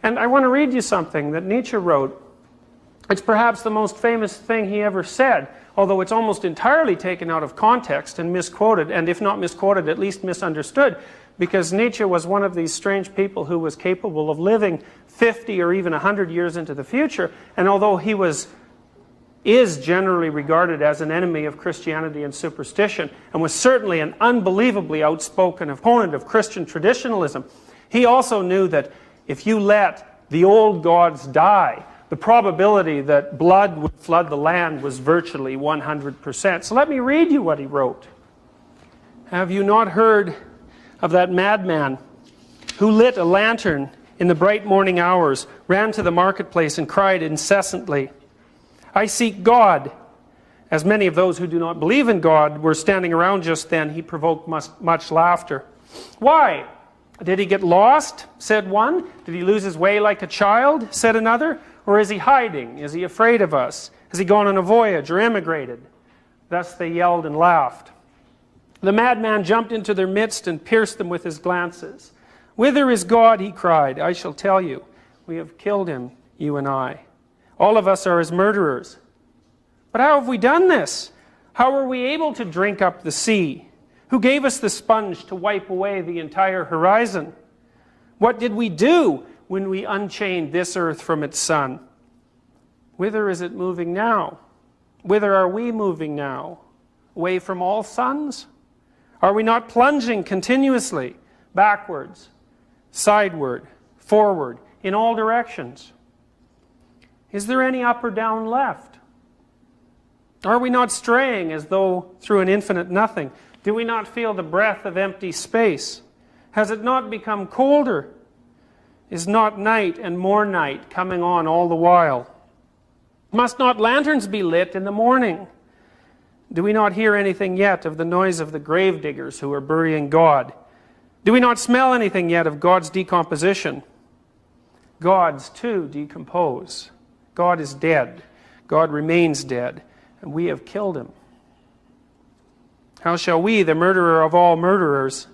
And I want to read you something that Nietzsche wrote. It's perhaps the most famous thing he ever said, although it's almost entirely taken out of context and misquoted, and if not misquoted, at least misunderstood, because Nietzsche was one of these strange people who was capable of living 50 or even 100 years into the future, and although he is generally regarded as an enemy of Christianity and superstition, and was certainly an unbelievably outspoken opponent of Christian traditionalism, he also knew that if you let the old gods die, the probability that blood would flood the land was virtually 100%. So let me read you what he wrote. Have you not heard of that madman who lit a lantern in the bright morning hours, ran to the marketplace and cried incessantly, "I seek God." As many of those who do not believe in God were standing around just then, he provoked much laughter. "Why? Did he get lost?" said one. "Did he lose his way like a child?" said another. "Or is he hiding? Is he afraid of us? Has he gone on a voyage or emigrated?" Thus they yelled and laughed. The madman jumped into their midst and pierced them with his glances. "Whither is God?" he cried. "I shall tell you. We have killed him, you and I. All of us are his murderers." "But how have we done this? How were we able to drink up the sea? Who gave us the sponge to wipe away the entire horizon? What did we do when we unchained this earth from its sun? Whither is it moving now? Whither are we moving now? Away from all suns? Are we not plunging continuously, backwards, sideward, forward, in all directions? Is there any up or down left? Are we not straying as though through an infinite nothing? Do we not feel the breath of empty space? Has it not become colder? Is not night and more night coming on all the while? Must not lanterns be lit in the morning? Do we not hear anything yet of the noise of the grave diggers who are burying God? Do we not smell anything yet of God's decomposition? Gods too decompose. God is dead. God remains dead, and we have killed him. How shall we, the murderer of all murderers,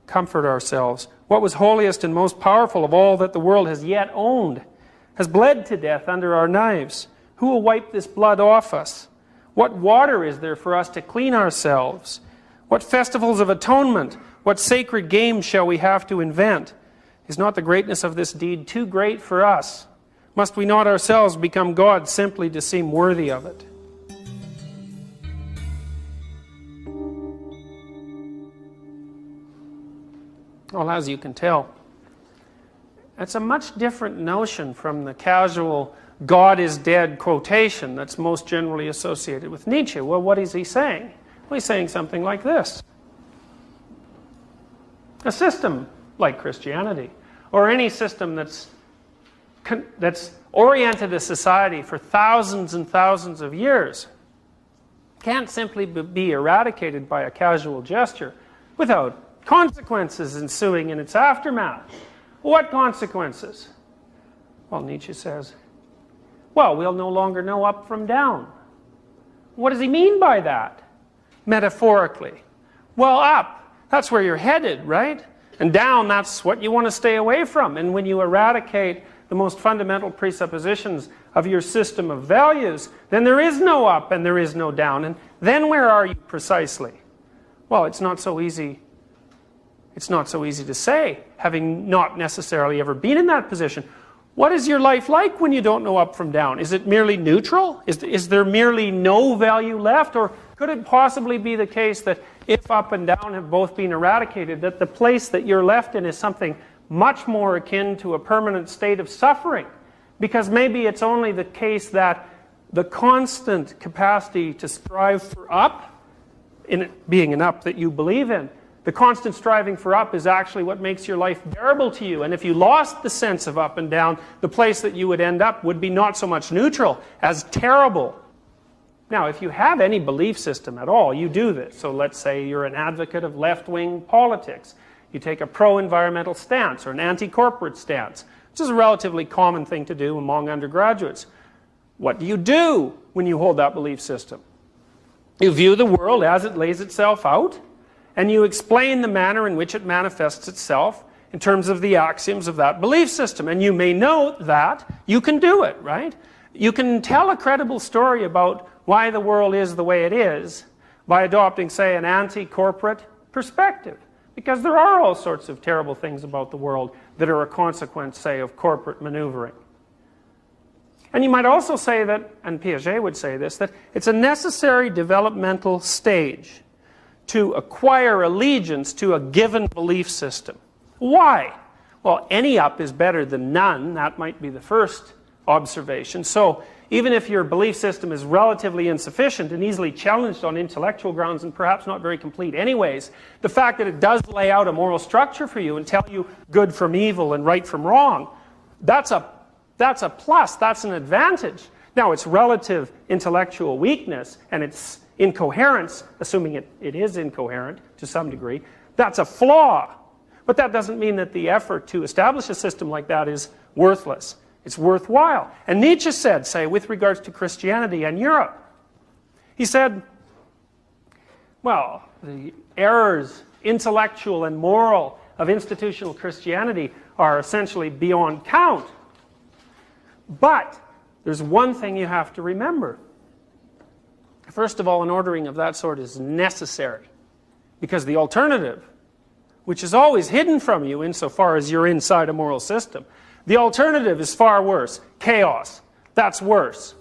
comfort ourselves? What was holiest and most powerful of all that the world has yet owned has bled to death under our knives. Who will wipe this blood off us? What water is there for us to clean ourselves? What festivals of atonement, what sacred games shall we have to invent? Is not the greatness of this deed too great for us? Must we not ourselves become gods simply to seem worthy of it? Well, as you can tell, that's a much different notion from the casual "God is dead" quotation that's most generally associated with Nietzsche. Well, what is he saying? Well, he's saying something like this. A system like Christianity, or any system that's oriented a society for thousands and thousands of years, can't simply be eradicated by a casual gesture without consequences ensuing in its aftermath. What consequences? Well, Nietzsche says, well, we'll no longer know up from down. What does he mean by that? Metaphorically. Well, up, that's where you're headed, right? And down, that's what you want to stay away from. And when you eradicate the most fundamental presuppositions of your system of values, then there is no up and there is no down. And then where are you precisely? Well, it's not so easy. It's not so easy to say, having not necessarily ever been in that position. What is your life like when you don't know up from down? Is it merely neutral? Is there merely no value left? Or could it possibly be the case that if up and down have both been eradicated, that the place that you're left in is something much more akin to a permanent state of suffering? Because maybe it's only the case that the constant capacity to strive for up, in it being an up that you believe in, the constant striving for up is actually what makes your life bearable to you. And if you lost the sense of up and down, the place that you would end up would be not so much neutral as terrible. Now, if you have any belief system at all, you do this. So let's say you're an advocate of left-wing politics. You take a pro-environmental stance or an anti-corporate stance, which is a relatively common thing to do among undergraduates. What do you do when you hold that belief system? You view the world as it lays itself out, and you explain the manner in which it manifests itself, in terms of the axioms of that belief system. And you may note that you can do it, right? You can tell a credible story about why the world is the way it is by adopting, say, an anti-corporate perspective. Because there are all sorts of terrible things about the world that are a consequence, say, of corporate maneuvering. And you might also say that, and Piaget would say this, that it's a necessary developmental stage to acquire allegiance to a given belief system. Why? Well, any up is better than none. That might be the first observation. So even if your belief system is relatively insufficient and easily challenged on intellectual grounds and perhaps not very complete anyways, the fact that it does lay out a moral structure for you and tell you good from evil and right from wrong, that's a plus, that's an advantage. Now, its relative intellectual weakness and its incoherence, assuming it is incoherent to some degree, that's a flaw. But that doesn't mean that the effort to establish a system like that is worthless. It's worthwhile. And Nietzsche said, say, with regards to Christianity and Europe, he said, well, the errors, intellectual and moral, of institutional Christianity are essentially beyond count. But there's one thing you have to remember. First of all, an ordering of that sort is necessary, because the alternative, which is always hidden from you insofar as you're inside a moral system, the alternative is far worse. Chaos. That's worse.